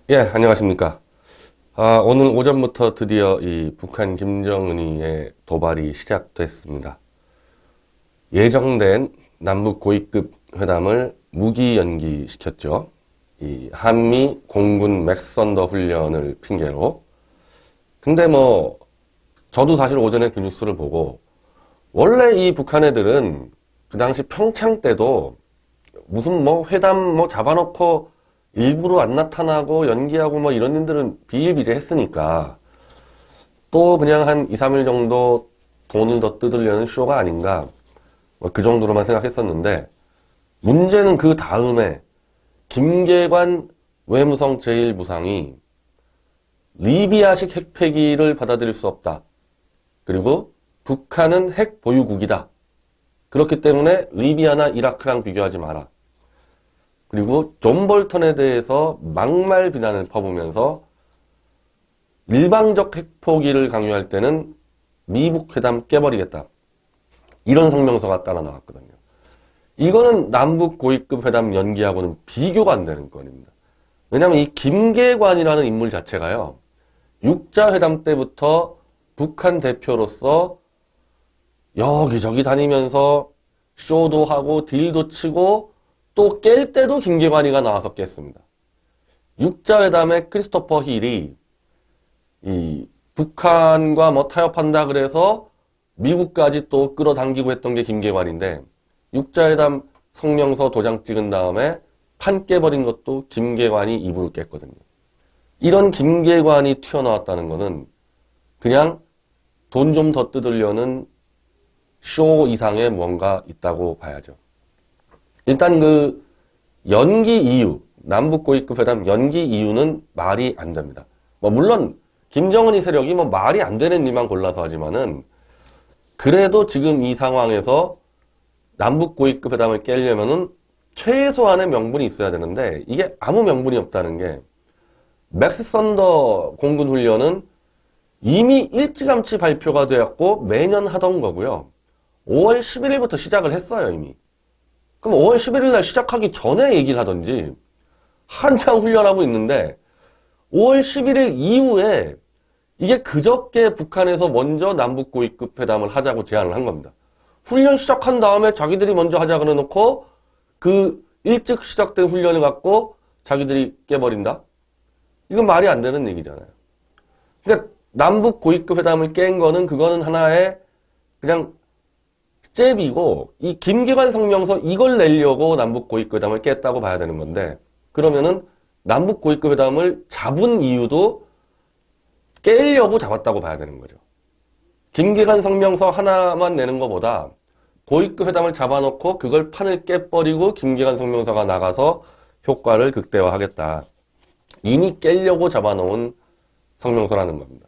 예, 안녕하십니까. 오늘 오전부터 드디어 이 북한 김정은이의 도발이 시작됐습니다. 예정된 남북 고위급 회담을 무기 연기시켰죠. 이 한미 공군 맥선더 훈련을 핑계로. 근데 저도 사실 오전에 그 뉴스를 보고, 원래 이 북한 애들은 그 당시 평창 때도 무슨 회담 잡아놓고 일부러 안 나타나고 연기하고 이런 일들은 비일비재했으니까 또 그냥 한 2, 3일 정도 돈을 더 뜯으려는 쇼가 아닌가 그 정도로만 생각했었는데, 문제는 그 다음에 김계관 외무성 제1부상이 리비아식 핵폐기를 받아들일 수 없다. 그리고 북한은 핵 보유국이다. 그렇기 때문에 리비아나 이라크랑 비교하지 마라. 그리고 존 볼턴에 대해서 막말 비난을 퍼부으면서 일방적 핵포기를 강요할 때는 미북 회담 깨버리겠다. 이런 성명서가 따라 나왔거든요. 이거는 남북 고위급 회담 연기하고는 비교가 안 되는 건입니다. 왜냐하면 이 김계관이라는 인물 자체가요, 육자회담 때부터 북한 대표로서 여기저기 다니면서 쇼도 하고 딜도 치고 또 깰 때도 김계관이가 나와서 깼습니다. 육자회담에 크리스토퍼 힐이 이 북한과 타협한다 그래서 미국까지 또 끌어당기고 했던 게 김계관인데, 육자회담 성명서 도장 찍은 다음에 판 깨버린 것도 김계관이 이불을 깼거든요. 이런 김계관이 튀어나왔다는 거는 그냥 돈 좀 더 뜯으려는 쇼 이상의 뭔가 있다고 봐야죠. 일단 그 연기 이유, 남북 고위급 회담 연기 이유는 말이 안 됩니다. 물론 김정은이 세력이 말이 안 되는 일만 골라서 하지만은, 그래도 지금 이 상황에서 남북 고위급 회담을 깨려면은 최소한의 명분이 있어야 되는데, 이게 아무 명분이 없다는 게, 맥스 선더 공군 훈련은 이미 일찌감치 발표가 되었고 매년 하던 거고요. 5월 11일부터 시작을 했어요, 이미. 그럼 5월 11일 날 시작하기 전에 얘기를 하던지, 한창 훈련하고 있는데 5월 11일 이후에 이게 그저께 북한에서 먼저 남북 고위급 회담을 하자고 제안을 한 겁니다. 훈련 시작한 다음에 자기들이 먼저 하자 그래 놓고 그 일찍 시작된 훈련을 갖고 자기들이 깨버린다? 이건 말이 안 되는 얘기잖아요. 그러니까 남북 고위급 회담을 깬 거는 그거는 하나의 그냥 잽이고, 이 김계관 성명서 이걸 내려고 남북 고위급 회담을 깼다고 봐야 되는 건데, 그러면은 남북 고위급 회담을 잡은 이유도 깨려고 잡았다고 봐야 되는 거죠. 김계관 성명서 하나만 내는 것보다 고위급 회담을 잡아놓고 그걸 판을 깨버리고 김계관 성명서가 나가서 효과를 극대화하겠다. 이미 깨려고 잡아놓은 성명서라는 겁니다.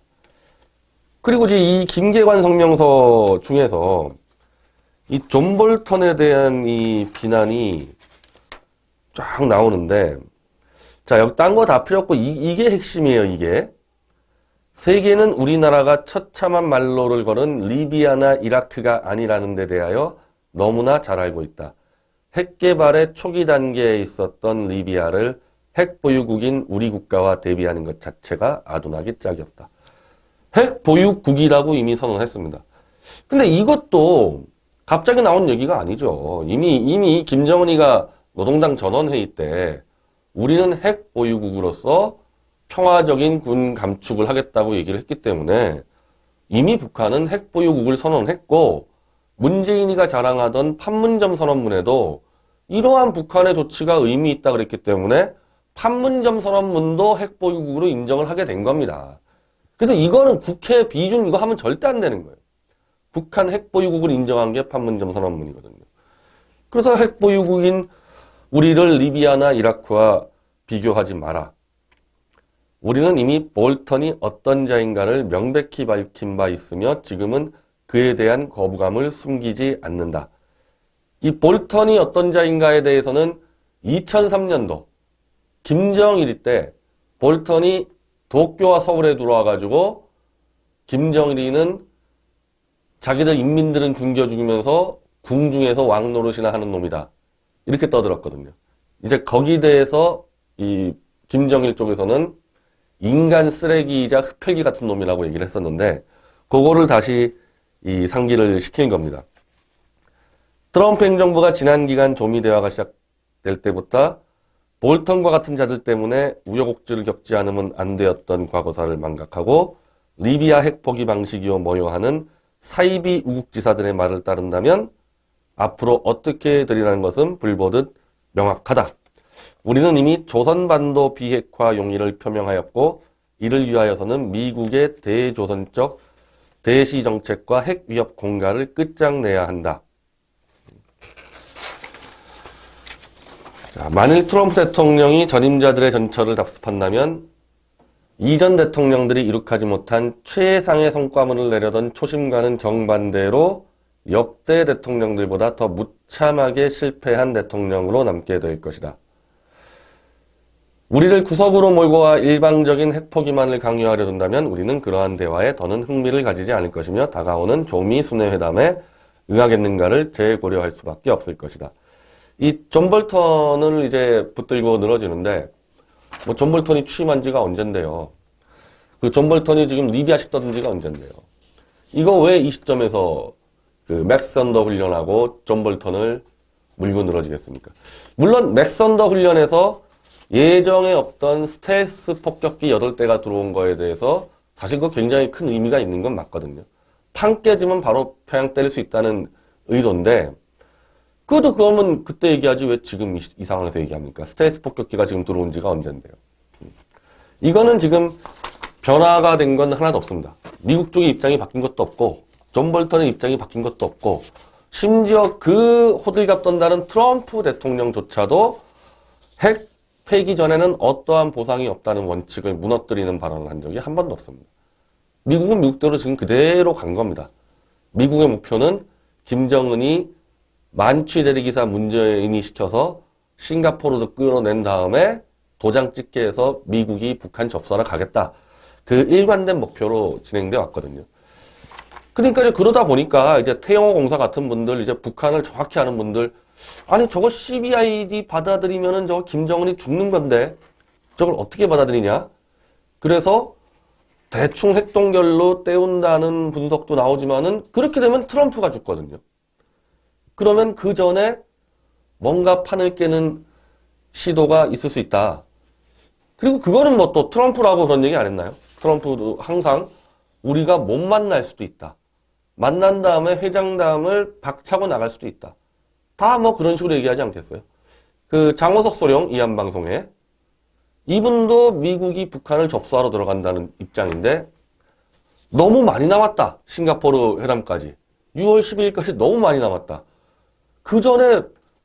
그리고 이제 이 김계관 성명서 중에서 이 존 볼턴에 대한 이 비난이 쫙 나오는데, 자, 여기 딴 거 다 필요 없고 이게 핵심이에요, 이게. 세계는 우리나라가 처참한 말로를 걸은 리비아나 이라크가 아니라는 데 대하여 너무나 잘 알고 있다. 핵 개발의 초기 단계에 있었던 리비아를 핵 보유국인 우리 국가와 대비하는 것 자체가 아둔하기 짝이었다. 핵 보유국이라고 이미 선언했습니다. 근데 이것도 갑자기 나온 얘기가 아니죠. 이미 김정은이가 노동당 전원회의 때 우리는 핵 보유국으로서 평화적인 군 감축을 하겠다고 얘기를 했기 때문에 이미 북한은 핵 보유국을 선언했고, 문재인이가 자랑하던 판문점 선언문에도 이러한 북한의 조치가 의미 있다 그랬기 때문에 판문점 선언문도 핵 보유국으로 인정을 하게 된 겁니다. 그래서 이거는 국회 비준 이거 하면 절대 안 되는 거예요. 북한 핵보유국을 인정한 게 판문점 선언문이거든요. 그래서 핵보유국인 우리를 리비아나 이라크와 비교하지 마라. 우리는 이미 볼턴이 어떤 자인가를 명백히 밝힌 바 있으며 지금은 그에 대한 거부감을 숨기지 않는다. 이 볼턴이 어떤 자인가에 대해서는 2003년도 김정일 때 볼턴이 도쿄와 서울에 들어와가지고 김정일이는 자기들 인민들은 굶겨 죽이면서 궁중에서 왕노릇이나 하는 놈이다. 이렇게 떠들었거든요. 이제 거기에 대해서 이 김정일 쪽에서는 인간 쓰레기이자 흡혈귀 같은 놈이라고 얘기를 했었는데 그거를 다시 이 상기를 시킨 겁니다. 트럼프 행정부가 지난 기간 조미 대화가 시작될 때부터 볼턴과 같은 자들 때문에 우여곡절을 겪지 않으면 안 되었던 과거사를 망각하고 리비아 핵포기 방식이요 뭐요 하는 사이비 우국지사들의 말을 따른다면 앞으로 어떻게 되리라는 것은 불보듯 명확하다. 우리는 이미 조선반도 비핵화 용의를 표명하였고 이를 위하여서는 미국의 대조선적 대시정책과 핵위협 공갈을 끝장내야 한다. 자, 만일 트럼프 대통령이 전임자들의 전철을 답습한다면 이전 대통령들이 이룩하지 못한 최상의 성과물을 내려던 초심과는 정반대로 역대 대통령들보다 더 무참하게 실패한 대통령으로 남게 될 것이다. 우리를 구석으로 몰고 와 일방적인 핵포기만을 강요하려 든다면 우리는 그러한 대화에 더는 흥미를 가지지 않을 것이며 다가오는 조미 순회 회담에 응하겠는가를 재고려할 수밖에 없을 것이다. 이 존 볼턴을 이제 붙들고 늘어지는데 뭐 존 볼턴이 취임한 지가 언젠데요. 그 존 볼턴이 지금 리비아식 떠든 지가 언젠데요. 이거 왜 이 시점에서 그 맥스 선더 훈련하고 존 볼턴을 물고 늘어지겠습니까? 물론 맥스 선더 훈련에서 예정에 없던 스텔스 폭격기 8대가 들어온 거에 대해서 사실 그거 굉장히 큰 의미가 있는 건 맞거든요. 판 깨지면 바로 평양 때릴 수 있다는 의도인데 그러면 그때 얘기하지 왜 지금 이 상황에서 얘기합니까? 스텔스 폭격기가 지금 들어온 지가 언젠데요. 이거는 지금 변화가 된 건 하나도 없습니다. 미국 쪽의 입장이 바뀐 것도 없고 존 볼턴의 입장이 바뀐 것도 없고 심지어 그 호들갑 떤다는 트럼프 대통령조차도 핵 폐기 전에는 어떠한 보상이 없다는 원칙을 무너뜨리는 발언을 한 적이 한 번도 없습니다. 미국은 미국대로 지금 그대로 간 겁니다. 미국의 목표는 김정은이 만취 대리기사 문재인이 시켜서 싱가포르도 끌어낸 다음에 도장 찍게 해서 미국이 북한 접수하러 가겠다. 그 일관된 목표로 진행되어 왔거든요. 그러니까 이제 그러다 보니까 이제 태영호 공사 같은 분들, 이제 북한을 정확히 아는 분들, 아니 저거 CBID 받아들이면은 저거 김정은이 죽는 건데 저걸 어떻게 받아들이냐? 그래서 대충 핵동결로 때운다는 분석도 나오지만은 그렇게 되면 트럼프가 죽거든요. 그러면 그 전에 뭔가 판을 깨는 시도가 있을 수 있다. 그리고 그거는 뭐 또 트럼프라고 그런 얘기 안 했나요? 트럼프도 항상 우리가 못 만날 수도 있다. 만난 다음에 회장담을 박차고 나갈 수도 있다. 다 뭐 그런 식으로 얘기하지 않겠어요? 그 장호석 소령 이한방송에 이분도 미국이 북한을 접수하러 들어간다는 입장인데 너무 많이 남았다. 싱가포르 회담까지. 6월 12일까지 너무 많이 남았다. 그 전에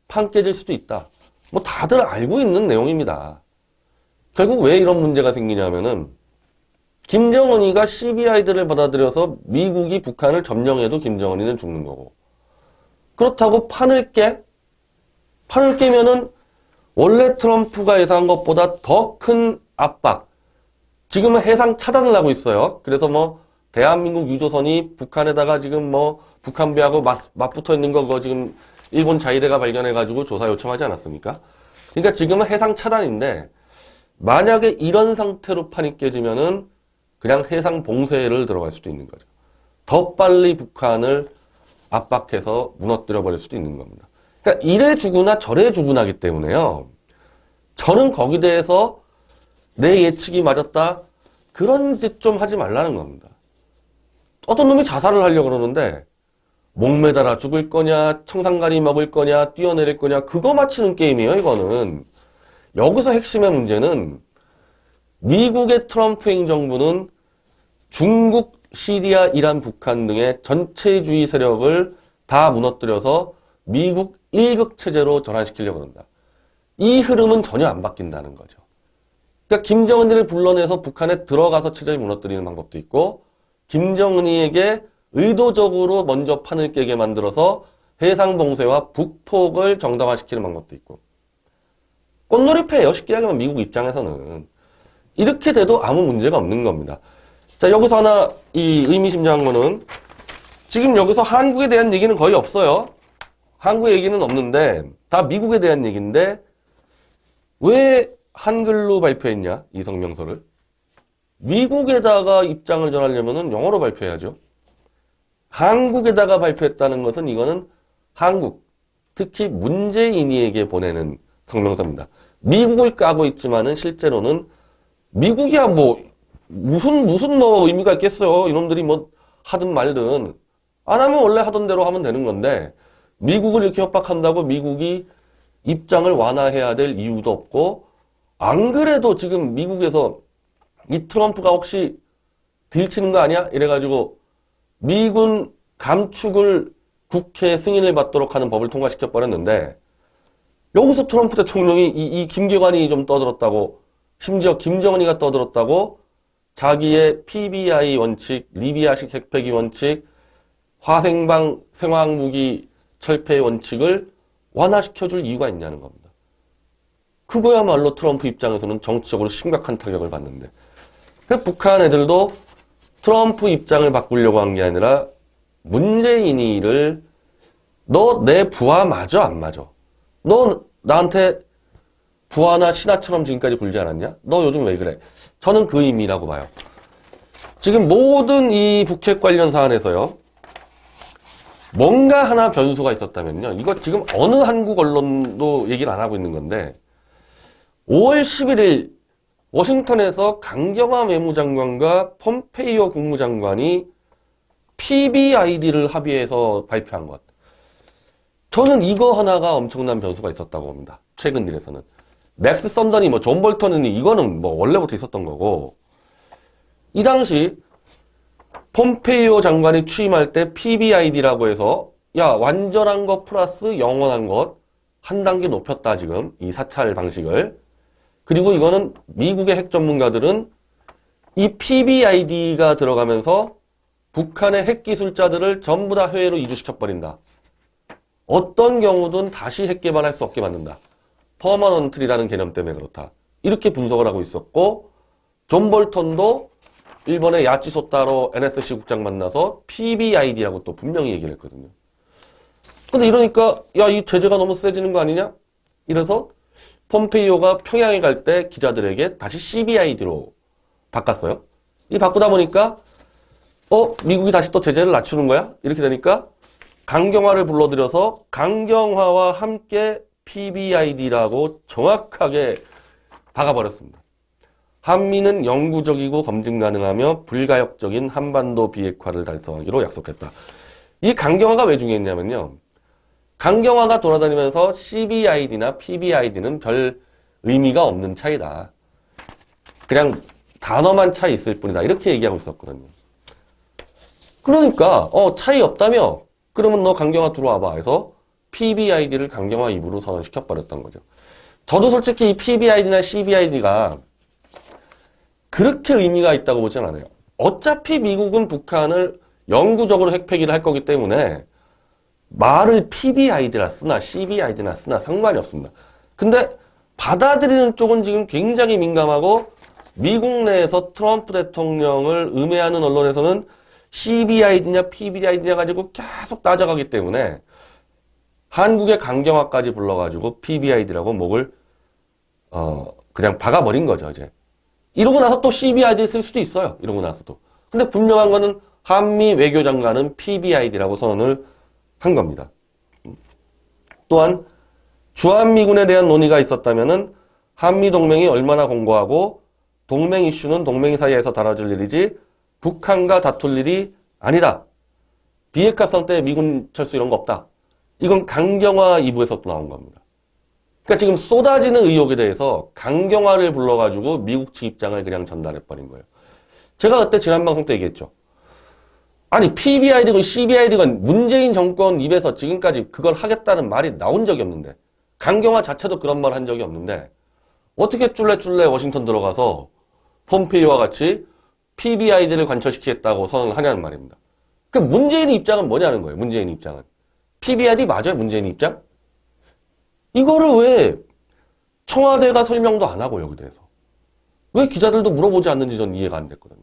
판 깨질 수도 있다. 뭐 다들 알고 있는 내용입니다. 결국 왜 이런 문제가 생기냐면은 김정은이가 CBI들을 받아들여서 미국이 북한을 점령해도 김정은이는 죽는 거고 그렇다고 판을 깨면은 원래 트럼프가 예상한 것보다 더 큰 압박 지금은 해상 차단을 하고 있어요. 그래서 뭐 대한민국 유조선이 북한에다가 지금 뭐 북한배하고 맞붙어 있는 거 그거 지금 일본 자위대가 발견해가지고 조사 요청하지 않았습니까? 그러니까 지금은 해상 차단인데 만약에 이런 상태로 판이 깨지면은 그냥 해상 봉쇄를 들어갈 수도 있는 거죠. 더 빨리 북한을 압박해서 무너뜨려 버릴 수도 있는 겁니다. 그러니까 이래 주구나 저래 주구나 하기 때문에요. 저는 거기에 대해서 내 예측이 맞았다. 그런 짓 좀 하지 말라는 겁니다. 어떤 놈이 자살을 하려고 그러는데 목매달아 죽을 거냐, 청산가리 먹을 거냐, 뛰어내릴 거냐 그거 맞히는 게임이에요. 이거는. 여기서 핵심의 문제는 미국의 트럼프 행정부는 중국, 시리아, 이란, 북한 등의 전체주의 세력을 다 무너뜨려서 미국 1국 체제로 전환시키려고 한다. 이 흐름은 전혀 안 바뀐다는 거죠. 그러니까 김정은이를 불러내서 북한에 들어가서 체제를 무너뜨리는 방법도 있고 김정은이에게 의도적으로 먼저 판을 깨게 만들어서 해상 봉쇄와 북폭을 정당화시키는 방법도 있고 꽃놀이패예요. 쉽게 얘기하면 미국 입장에서는. 이렇게 돼도 아무 문제가 없는 겁니다. 자, 여기서 하나 이 의미심장한 거는 지금 여기서 한국에 대한 얘기는 거의 없어요. 한국 얘기는 없는데 다 미국에 대한 얘기인데 왜 한글로 발표했냐? 이 성명서를. 미국에다가 입장을 전하려면은 영어로 발표해야죠. 한국에다가 발표했다는 것은 이거는 한국, 특히 문재인이에게 보내는 성명서입니다. 미국을 까고 있지만은 실제로는 미국이야 뭐 무슨 뭐 의미가 있겠어요. 이놈들이 뭐 하든 말든 안 하면 원래 하던 대로 하면 되는 건데 미국을 이렇게 협박한다고 미국이 입장을 완화해야 될 이유도 없고 안 그래도 지금 미국에서 이 트럼프가 혹시 딜치는 거 아니야? 이래가지고 미군 감축을 국회 승인을 받도록 하는 법을 통과시켜 버렸는데 여기서 트럼프 대통령이 이 김계관이 좀 떠들었다고 심지어 김정은이가 떠들었다고 자기의 PBI 원칙, 리비아식 핵폐기 원칙, 화생방 생화학무기 철폐 원칙을 완화시켜줄 이유가 있냐는 겁니다. 그거야말로 트럼프 입장에서는 정치적으로 심각한 타격을 받는데 북한 애들도 트럼프 입장을 바꾸려고 한 게 아니라 문재인이를 너 내 부하 맞아 안 맞아? 너 나한테 부하나 신하처럼 지금까지 굴지 않았냐? 너 요즘 왜 그래? 저는 그 의미라고 봐요. 지금 모든 이 북핵 관련 사안에서요. 뭔가 하나 변수가 있었다면요. 이거 지금 어느 한국 언론도 얘기를 안 하고 있는 건데 5월 11일 워싱턴에서 강경화 외무장관과 폼페이오 국무장관이 PBID를 합의해서 발표한 것. 저는 이거 하나가 엄청난 변수가 있었다고 봅니다. 최근 일에서는. 맥스 썬던이 뭐 존 볼턴이 이거는 뭐 원래부터 있었던 거고 이 당시 폼페이오 장관이 취임할 때 PBID라고 해서 야 완전한 것 플러스 영원한 것 한 단계 높였다 지금 이 사찰 방식을. 그리고 이거는 미국의 핵 전문가들은 이 PBID가 들어가면서 북한의 핵기술자들을 전부 다 해외로 이주시켜버린다. 어떤 경우든 다시 핵 개발할 수 없게 만든다. 퍼머넌트리라는 개념 때문에 그렇다. 이렇게 분석을 하고 있었고 존 볼턴도 일본의 야치소타로 NSC 국장 만나서 PBID하고 또 분명히 얘기를 했거든요. 근데 이러니까 야, 이 제재가 너무 세지는 거 아니냐? 이래서 폼페이오가 평양에 갈 때 기자들에게 다시 CBID로 바꿨어요. 이 바꾸다 보니까 미국이 다시 또 제재를 낮추는 거야? 이렇게 되니까 강경화를 불러들여서 강경화와 함께 PBID라고 정확하게 박아버렸습니다. 한미는 영구적이고 검증 가능하며 불가역적인 한반도 비핵화를 달성하기로 약속했다. 이 강경화가 왜 중요했냐면요. 강경화가 돌아다니면서 CBID나 PBID는 별 의미가 없는 차이다. 그냥 단어만 차이 있을 뿐이다. 이렇게 얘기하고 있었거든요. 그러니까 차이 없다며? 그러면 너 강경화 들어와봐 해서 PBID를 강경화 입으로 선언시켜버렸던 거죠. 저도 솔직히 이 PBID나 CBID가 그렇게 의미가 있다고 보진 않아요. 어차피 미국은 북한을 영구적으로 핵폐기를 할 거기 때문에 말을 PBID라 쓰나 CBID나 쓰나 상관이 없습니다. 근데 받아들이는 쪽은 지금 굉장히 민감하고 미국 내에서 트럼프 대통령을 음해하는 언론에서는 CBID냐 PBID냐 가지고 계속 따져가기 때문에 한국의 강경화까지 불러가지고 PBID라고 목을 그냥 박아버린 거죠. 이제 이러고 나서 또 CBID 쓸 수도 있어요. 이러고 나서도. 근데 분명한 거는 한미 외교장관은 PBID라고 선언을 한 겁니다. 또한 주한미군에 대한 논의가 있었다면은 한미동맹이 얼마나 공고하고 동맹 이슈는 동맹 사이에서 다뤄질 일이지 북한과 다툴 일이 아니다. 비핵화성 때 미군 철수 이런 거 없다. 이건 강경화 2부에서 또 나온 겁니다. 그러니까 지금 쏟아지는 의혹에 대해서 강경화를 불러가지고 미국 측 입장을 그냥 전달해버린 거예요. 제가 그때 지난 방송 때 얘기했죠. 아니 PBID건 CBID건 문재인 정권 입에서 지금까지 그걸 하겠다는 말이 나온 적이 없는데 강경화 자체도 그런 말 한 적이 없는데 어떻게 쫄래쫄래 워싱턴 들어가서 폼페이오와 같이 PBID를 관철시키겠다고 선언을 하냐는 말입니다. 그 문재인의 입장은 뭐냐는 거예요. 문재인의 입장은. PBID 맞아요? 문재인의 입장? 이거를 왜 청와대가 설명도 안 하고 여기 대해서. 왜 기자들도 물어보지 않는지 전 이해가 안 됐거든요.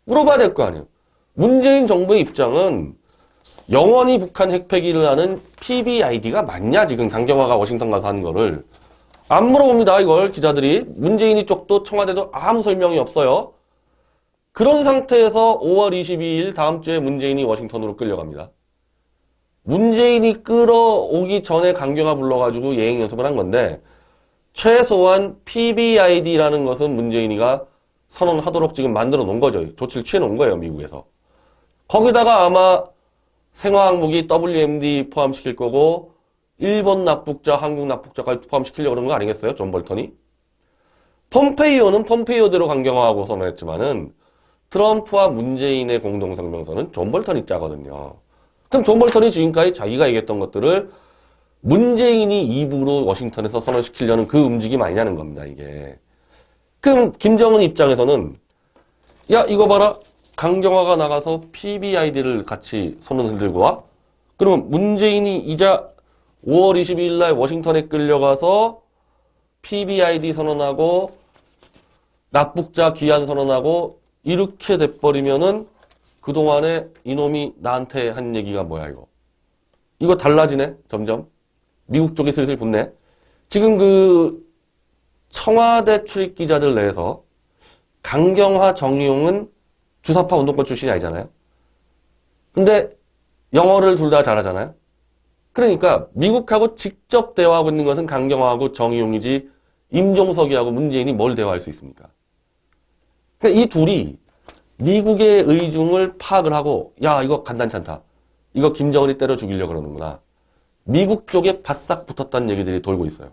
물어봐야 될 거 아니에요. 문재인 정부의 입장은 영원히 북한 핵폐기를 하는 PBID가 맞냐? 지금 강경화가 워싱턴 가서 하는 거를. 안 물어봅니다, 이걸 기자들이. 문재인이 쪽도 청와대도 아무 설명이 없어요. 그런 상태에서 5월 22일 다음 주에 문재인이 워싱턴으로 끌려갑니다. 문재인이 끌어오기 전에 강경화 불러가지고 예행 연습을 한 건데 최소한 PBID라는 것은 문재인이가 선언하도록 지금 만들어 놓은 거죠. 조치를 취해 놓은 거예요, 미국에서. 거기다가 아마 생화학무기 WMD 포함시킬 거고 일본 납북자, 한국 납북자까지 포함시키려고 그런 거 아니겠어요? 존 볼턴이? 폼페이오는 폼페이오대로 강경화하고 선언했지만은 트럼프와 문재인의 공동성명서는 존 볼턴이 짜거든요. 그럼 존 볼턴이 지금까지 자기가 얘기했던 것들을 문재인이 입으로 워싱턴에서 선언시키려는 그 움직임 아니냐는 겁니다, 이게. 그럼 김정은 입장에서는 야, 이거 봐라. 강경화가 나가서 PBID를 같이 손을 흔들고 와? 그러면 문재인이 이자 5월 22일 날 워싱턴에 끌려가서 PBID 선언하고 납북자 귀환 선언하고 이렇게 돼버리면은 그동안에 이놈이 나한테 한 얘기가 뭐야, 이거. 이거 달라지네, 점점. 미국 쪽이 슬슬 붙네. 지금 그 청와대 출입 기자들 내에서 강경화, 정의용은 주사파 운동권 출신이 아니잖아요. 근데 영어를 둘 다 잘하잖아요. 그러니까 미국하고 직접 대화하고 있는 것은 강경화하고 정의용이지 임종석이하고 문재인이 뭘 대화할 수 있습니까? 그러니까 이 둘이 미국의 의중을 파악을 하고 야, 이거 간단치 않다. 이거 김정은이 때려 죽이려고 그러는구나. 미국 쪽에 바싹 붙었다는 얘기들이 돌고 있어요.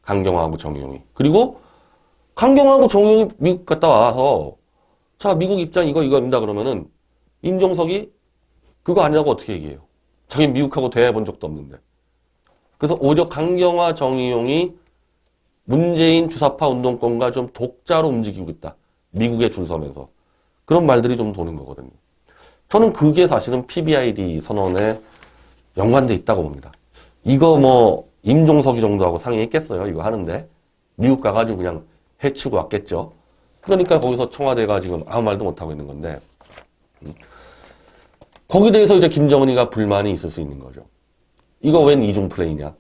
강경화하고 정의용이. 그리고 강경화하고 정의용이 미국 갔다 와서 자, 미국 입장 이거입니다. 그러면은 임종석이 그거 아니라고 어떻게 얘기해요? 자기는 미국하고 대화해 본 적도 없는데. 그래서 오히려 강경화, 정의용이 문재인 주사파 운동권과 좀 독자로 움직이고 있다. 미국에 줄 서면서. 그런 말들이 좀 도는 거거든요. 저는 그게 사실은 PBID 선언에 연관돼 있다고 봅니다. 이거 뭐 임종석이 정도하고 상의했겠어요. 이거 하는데. 미국 가가지고 그냥 해치고 왔겠죠. 그러니까 거기서 청와대가 지금 아무 말도 못하고 있는 건데 거기에 대해서 이제 김정은이가 불만이 있을 수 있는 거죠. 이거 웬 이중 플레이냐.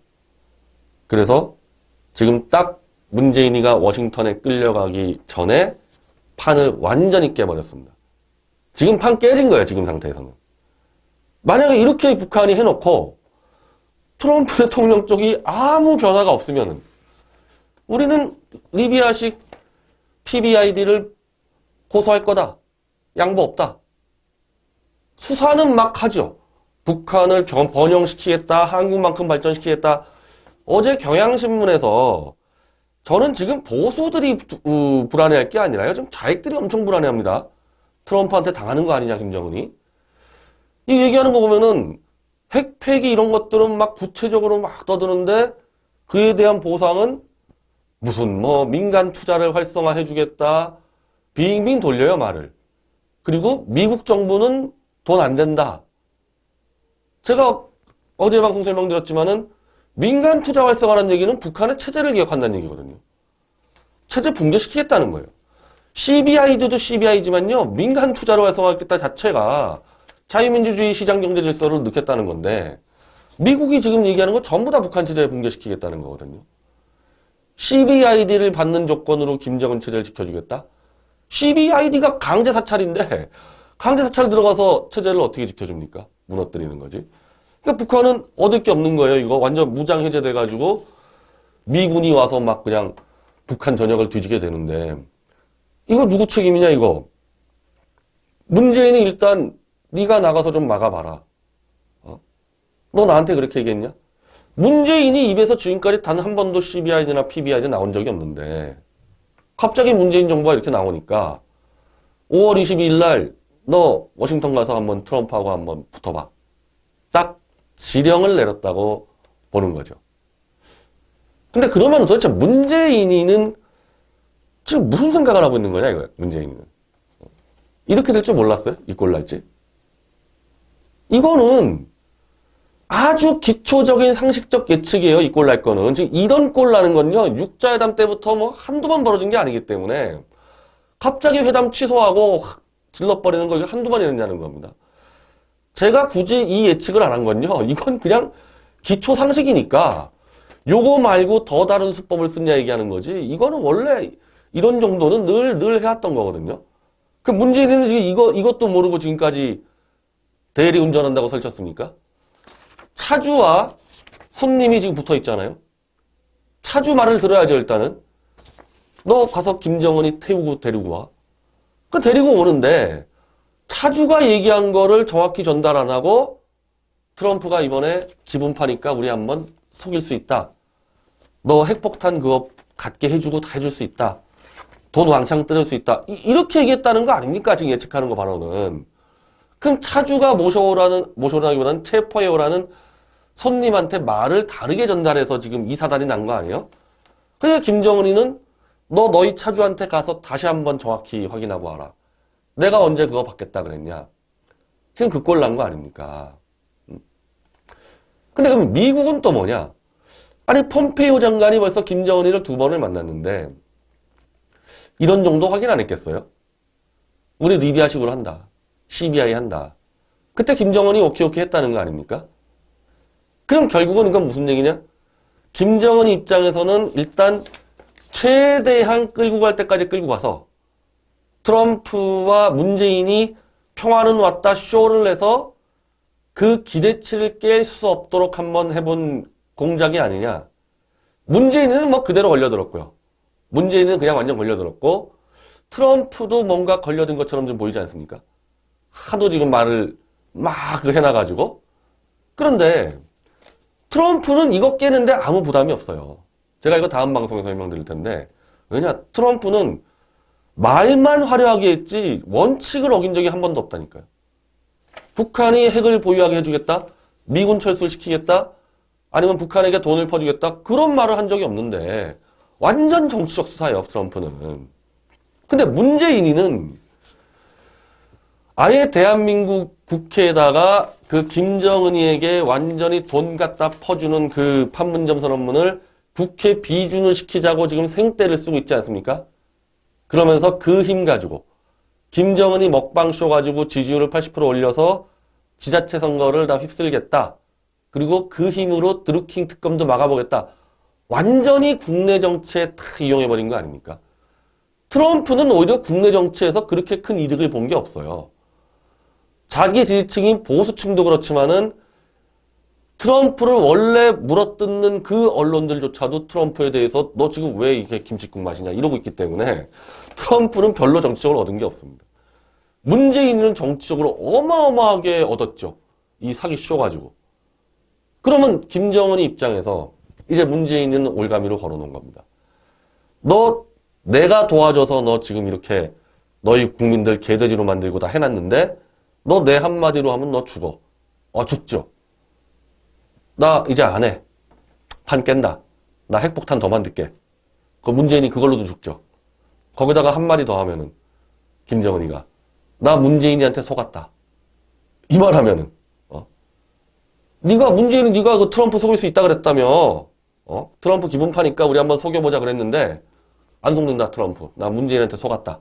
그래서 지금 딱 문재인이가 워싱턴에 끌려가기 전에 판을 완전히 깨버렸습니다. 지금 판 깨진 거예요. 지금 상태에서는. 만약에 이렇게 북한이 해놓고 트럼프 대통령 쪽이 아무 변화가 없으면은 우리는 리비아식 PBID를 고소할 거다. 양보 없다. 수사는 막 하죠. 북한을 번영시키겠다. 한국만큼 발전시키겠다. 어제 경향신문에서 저는 지금 보수들이 불안해할 게 아니라요. 지금 좌익들이 엄청 불안해합니다. 트럼프한테 당하는 거 아니냐, 김정은이. 이 얘기하는 거 보면은 핵 폐기 이런 것들은 막 구체적으로 막 떠드는데 그에 대한 보상은 무슨 뭐 민간 투자를 활성화해 주겠다. 빙빙 돌려요, 말을. 그리고 미국 정부는 돈 안 된다. 제가 어제 방송 설명드렸지만은 민간 투자 활성화라는 얘기는 북한의 체제를 개혁한다는 얘기거든요. 체제 붕괴시키겠다는 거예요. CBI도 CBI지만요. 민간 투자로 활성화하겠다 자체가 자유민주주의 시장경제 질서를 넣겠다는 건데 미국이 지금 얘기하는 건 전부 다 북한 체제를 붕괴시키겠다는 거거든요. CBID를 받는 조건으로 김정은 체제를 지켜주겠다? CBID가 강제 사찰인데 강제 사찰 들어가서 체제를 어떻게 지켜줍니까? 무너뜨리는 거지. 그러니까 북한은 얻을 게 없는 거예요. 이거 완전 무장 해제돼가지고 미군이 와서 막 그냥 북한 전역을 뒤지게 되는데 이거 누구 책임이냐 이거. 문재인이 일단 네가 나가서 좀 막아봐라. 너 나한테 그렇게 얘기했냐? 문재인이 입에서 지금까지 단 한 번도 CBID나 PBID 나온 적이 없는데 갑자기 문재인 정부가 이렇게 나오니까 5월 22일 날 너 워싱턴 가서 한번 트럼프하고 한번 붙어봐. 딱 지령을 내렸다고 보는 거죠. 근데 그러면 도대체 문재인이는 지금 무슨 생각을 하고 있는 거냐 이거야. 문재인은. 이렇게 될 줄 몰랐어요? 이 꼴 날지. 이거는 아주 기초적인 상식적 예측이에요. 이 꼴 날 거는. 지금 이런 꼴 나는 건요. 육자회담 때부터 뭐 한두 번 벌어진 게 아니기 때문에 갑자기 회담 취소하고 질러버리는 거 한두 번 일어나는 겁니다. 제가 굳이 이 예측을 안 한 건요. 이건 그냥 기초 상식이니까 요거 말고 더 다른 수법을 쓰냐 얘기하는 거지. 이거는 원래 이런 정도는 늘 해왔던 거거든요. 그 문재인은 지금 이것도 모르고 지금까지 대리 운전한다고 설쳤습니까? 차주와 손님이 지금 붙어 있잖아요. 차주 말을 들어야죠, 일단은. 너 가서 김정은이 태우고 데리고 와. 그 데리고 오는데 차주가 얘기한 거를 정확히 전달 안 하고 트럼프가 이번에 기분 파니까 우리 한번 속일 수 있다. 너 핵폭탄 그거 갖게 해주고 다 해줄 수 있다. 돈 왕창 뜯을 수 있다. 이렇게 얘기했다는 거 아닙니까? 지금 예측하는 거 바로는. 그럼 차주가 모셔오라기보다는 체포해오라는 손님한테 말을 다르게 전달해서 지금 이 사단이 난 거 아니에요? 그래서 김정은이는 너희 차주한테 가서 다시 한번 정확히 확인하고 와라. 내가 언제 그거 받겠다 그랬냐. 지금 그 꼴 난 거 아닙니까? 근데 그럼 미국은 또 뭐냐? 아니 폼페이오 장관이 벌써 김정은이를 2번을 만났는데 이런 정도 확인 안 했겠어요? 우리 리비아식으로 한다. CBI 한다. 그때 김정은이 오케이 했다는 거 아닙니까? 그럼 결국은 이건 무슨 얘기냐? 김정은 입장에서는 일단 최대한 끌고 갈 때까지 끌고 가서 트럼프와 문재인이 평화는 왔다 쇼를 내서 그 기대치를 깰 수 없도록 한번 해본 공작이 아니냐. 문재인은 뭐 그대로 걸려들었고요. 문재인은 그냥 완전 걸려들었고 트럼프도 뭔가 걸려든 것처럼 좀 보이지 않습니까? 하도 지금 말을 막 해놔가지고. 그런데 트럼프는 이거 깨는데 아무 부담이 없어요. 제가 이거 다음 방송에서 설명드릴 텐데 왜냐? 트럼프는 말만 화려하게 했지 원칙을 어긴 적이 한 번도 없다니까요. 북한이 핵을 보유하게 해주겠다? 미군 철수를 시키겠다? 아니면 북한에게 돈을 퍼주겠다? 그런 말을 한 적이 없는데 완전 정치적 수사예요, 트럼프는. 근데 문재인이는 아예 대한민국 국회에다가 그 김정은이에게 완전히 돈 갖다 퍼주는 그 판문점 선언문을 국회 비준을 시키자고 지금 생떼를 쓰고 있지 않습니까? 그러면서 그 힘 가지고 김정은이 먹방쇼 가지고 지지율을 80% 올려서 지자체 선거를 다 휩쓸겠다. 그리고 그 힘으로 드루킹 특검도 막아보겠다. 완전히 국내 정치에 다 이용해버린 거 아닙니까? 트럼프는 오히려 국내 정치에서 그렇게 큰 이득을 본 게 없어요. 자기 지지층인 보수층도 그렇지만은 트럼프를 원래 물어뜯는 그 언론들조차도 트럼프에 대해서 너 지금 왜 이게 김치국 맛이냐 이러고 있기 때문에 트럼프는 별로 정치적으로 얻은 게 없습니다. 문재인은 정치적으로 어마어마하게 얻었죠. 이 사기 쇼 가지고. 그러면 김정은이 입장에서 이제 문재인은 올가미로 걸어놓은 겁니다. 너 내가 도와줘서 너 지금 이렇게 너희 국민들 개돼지로 만들고 다 해놨는데 너 내 한마디로 하면 너 죽어. 죽죠. 나 이제 안 해. 판 깬다. 나 핵폭탄 더 만들게. 그 문재인이 그걸로도 죽죠. 거기다가 한마디 더 하면은 김정은이가 나 문재인이한테 속았다. 이 말 하면은 네가 그 트럼프 속일 수 있다 그랬다며. 트럼프 기분 파니까 우리 한번 속여보자 그랬는데 안 속는다 트럼프. 나 문재인한테 속았다.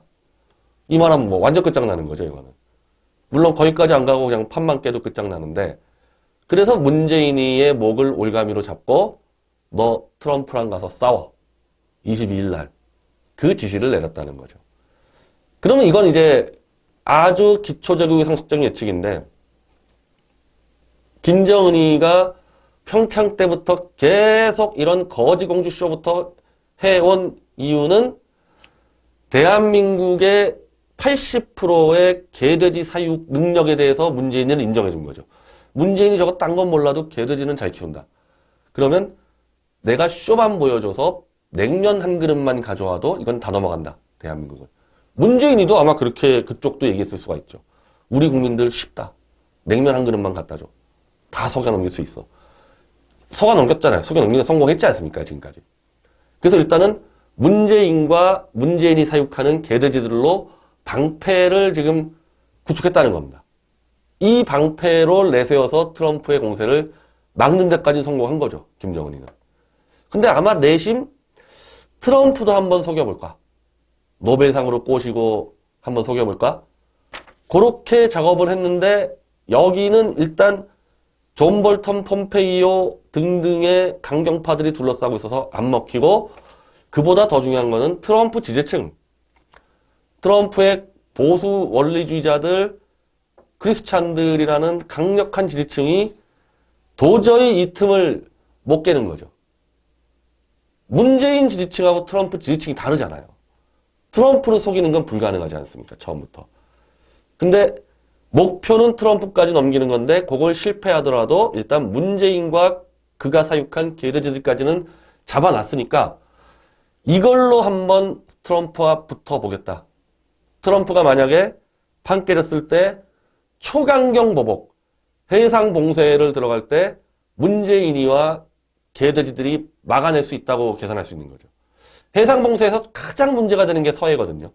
이 말하면 뭐 완전 끝장나는 거죠 이거는. 물론 거기까지 안 가고 그냥 판만 깨도 끝장나는데 그래서 문재인이의 목을 올가미로 잡고 너 트럼프랑 가서 싸워. 22일 날. 그 지시를 내렸다는 거죠. 그러면 이건 이제 아주 기초적이고 상식적인 예측인데 김정은이가 평창 때부터 계속 이런 거지공주 쇼부터 해온 이유는 대한민국의 80%의 개돼지 사육 능력에 대해서 문재인을 인정해 준 거죠. 문재인이 저거 딴 건 몰라도 개돼지는 잘 키운다. 그러면 내가 쇼만 보여줘서 냉면 한 그릇만 가져와도 이건 다 넘어간다. 대한민국은. 문재인이도 아마 그렇게 그쪽도 얘기했을 수가 있죠. 우리 국민들 쉽다. 냉면 한 그릇만 갖다 줘. 다 속여 넘길 수 있어. 속아 넘겼잖아요. 속여 넘기는 성공했지 않습니까? 지금까지. 그래서 일단은 문재인과 문재인이 사육하는 개돼지들로 방패를 지금 구축했다는 겁니다. 이 방패로 내세워서 트럼프의 공세를 막는 데까지 성공한 거죠. 김정은이는. 근데 아마 내심 트럼프도 한번 속여볼까? 노벨상으로 꼬시고 한번 속여볼까? 그렇게 작업을 했는데 여기는 일단 존 볼턴 폼페이오 등등의 강경파들이 둘러싸고 있어서 안 먹히고, 그보다 더 중요한 거는 트럼프 지지층, 트럼프의 보수 원리주의자들, 크리스찬들이라는 강력한 지지층이 도저히 이 틈을 못 깨는 거죠. 문재인 지지층하고 트럼프 지지층이 다르잖아요. 트럼프를 속이는 건 불가능하지 않습니까? 처음부터. 근데 목표는 트럼프까지 넘기는 건데 그걸 실패하더라도 일단 문재인과 그가 사육한 개돼지들까지는 잡아놨으니까 이걸로 한번 트럼프와 붙어보겠다. 트럼프가 만약에 판 깨졌을 때 초강경 보복, 해상 봉쇄를 들어갈 때 문재인이와 개돼지들이 막아낼 수 있다고 계산할 수 있는 거죠. 해상 봉쇄에서 가장 문제가 되는 게 서해거든요.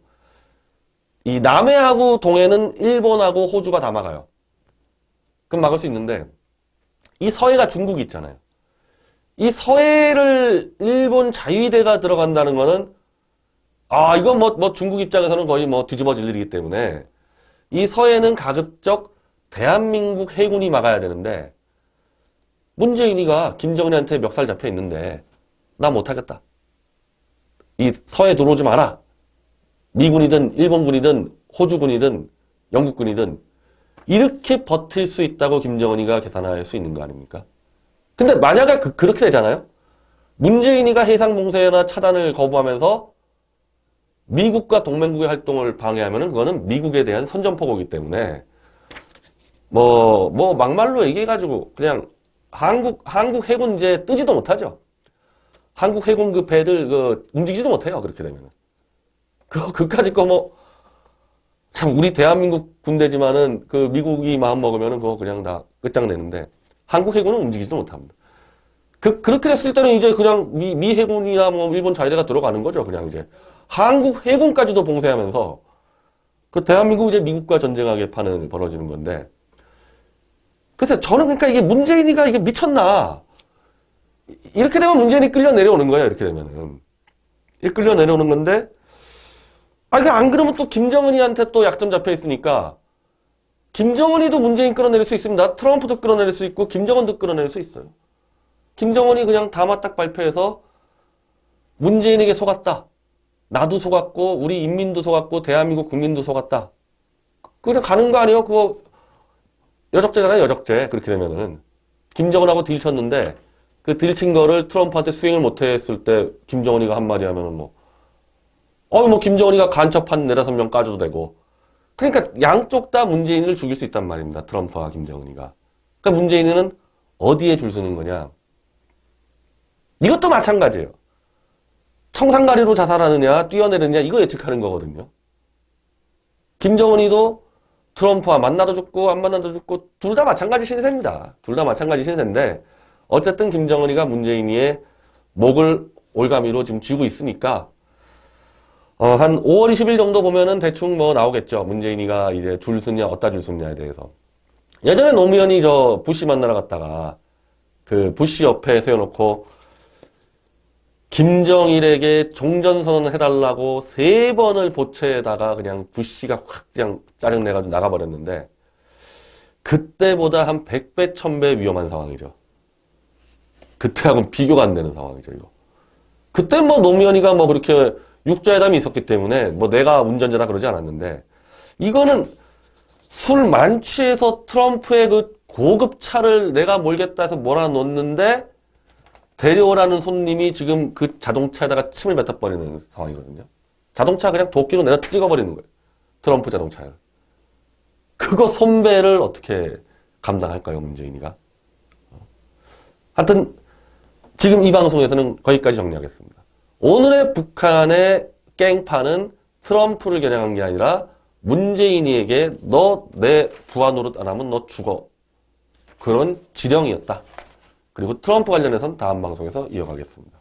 이 남해하고 동해는 일본하고 호주가 다 막아요. 그럼 막을 수 있는데 이 서해가 중국이 있잖아요. 이 서해를 일본 자위대가 들어간다는 거는 이건 뭐 중국 입장에서는 거의 뭐 뒤집어질 일이기 때문에 이 서해는 가급적 대한민국 해군이 막아야 되는데 문재인이가 김정은한테 멱살 잡혀 있는데 나 못하겠다. 이 서해 들어오지 마라. 미군이든 일본군이든 호주군이든 영국군이든 이렇게 버틸 수 있다고 김정은이가 계산할 수 있는 거 아닙니까? 근데 만약에 그렇게 되잖아요. 문재인이가 해상봉쇄나 차단을 거부하면서 미국과 동맹국의 활동을 방해하면은 그거는 미국에 대한 선전포고이기 때문에 막말로 얘기해가지고 그냥 한국 해군 이제 뜨지도 못하죠. 한국 해군 그 배들 움직이지도 못해요. 그렇게 되면은. 그까짓 거 참 우리 대한민국 군대지만은 그 미국이 마음 먹으면은 그거 그냥 다 끝장내는데 한국 해군은 움직이지도 못합니다. 그렇게 됐을 때는 이제 그냥 미 해군이나 뭐 일본 자위대가 들어가는 거죠. 그냥 이제 한국 해군까지도 봉쇄하면서 그 대한민국 이제 미국과 전쟁하게 판을 벌어지는 건데. 글쎄 저는 그러니까 이게 문재인이가 이게 미쳤나. 이렇게 되면 문재인이 끌려 내려오는 거예요. 이렇게 되면은. 끌려 내려오는 건데 이게 안 그러면 또 김정은이한테 또 약점 잡혀 있으니까 김정은이도 문재인 끌어내릴 수 있습니다. 트럼프도 끌어내릴 수 있고 김정은도 끌어내릴 수 있어요. 김정은이 그냥 다마딱 발표해서 문재인에게 속았다. 나도 속았고 우리 인민도 속았고 대한민국 국민도 속았다. 그냥 가는 거 아니에요? 그거 여적죄잖아요. 여적죄. 그렇게 되면은 김정은하고 딜 쳤는데 그 딜 친 거를 트럼프한테 수행을 못했을 때 김정은이가 한마디 하면은 김정은이가 간첩 한 4-5명 까줘도 되고. 그러니까 양쪽 다 문재인을 죽일 수 있단 말입니다. 트럼프와 김정은이가. 그러니까 문재인은 어디에 줄 서는 거냐. 이것도 마찬가지예요. 청산가리로 자살하느냐 뛰어내리느냐 이거 예측하는 거거든요. 김정은이도 트럼프와 만나도 죽고 안 만나도 죽고 둘 다 마찬가지 신세입니다. 둘 다 마찬가지 신세인데 어쨌든 김정은이가 문재인이의 목을 올가미로 지금 쥐고 있으니까 한 5월 20일 정도 보면은 대충 나오겠죠. 문재인이가 이제 줄 서냐, 어디다 줄 서냐에 대해서. 예전에 노무현이 부시 만나러 갔다가 그 부시 옆에 세워놓고 김정일에게 종전선언을 해달라고 3번을 보채다가 그냥 부시가 확 그냥 짜증내가지고 나가버렸는데 그때보다 한 100배, 1000배 위험한 상황이죠. 그때하고는 비교가 안 되는 상황이죠, 이거. 그때 노무현이가 그렇게 육자회담이 있었기 때문에 내가 운전자다 그러지 않았는데 이거는 술 만취해서 트럼프의 그 고급 차를 내가 몰겠다 해서 몰아놓는데 데려오라는 손님이 지금 그 자동차에다가 침을 뱉어버리는 상황이거든요. 자동차 그냥 도끼로 내려 찍어버리는 거예요. 트럼프 자동차를. 그거 손배를 어떻게 감당할까요, 문재인이가? 하여튼 지금 이 방송에서는 거기까지 정리하겠습니다. 오늘의 북한의 깽판은 트럼프를 겨냥한 게 아니라 문재인이에게 너 내 부하 노릇 안 하면 너 죽어. 그런 지령이었다. 그리고 트럼프 관련해서는 다음 방송에서 이어가겠습니다.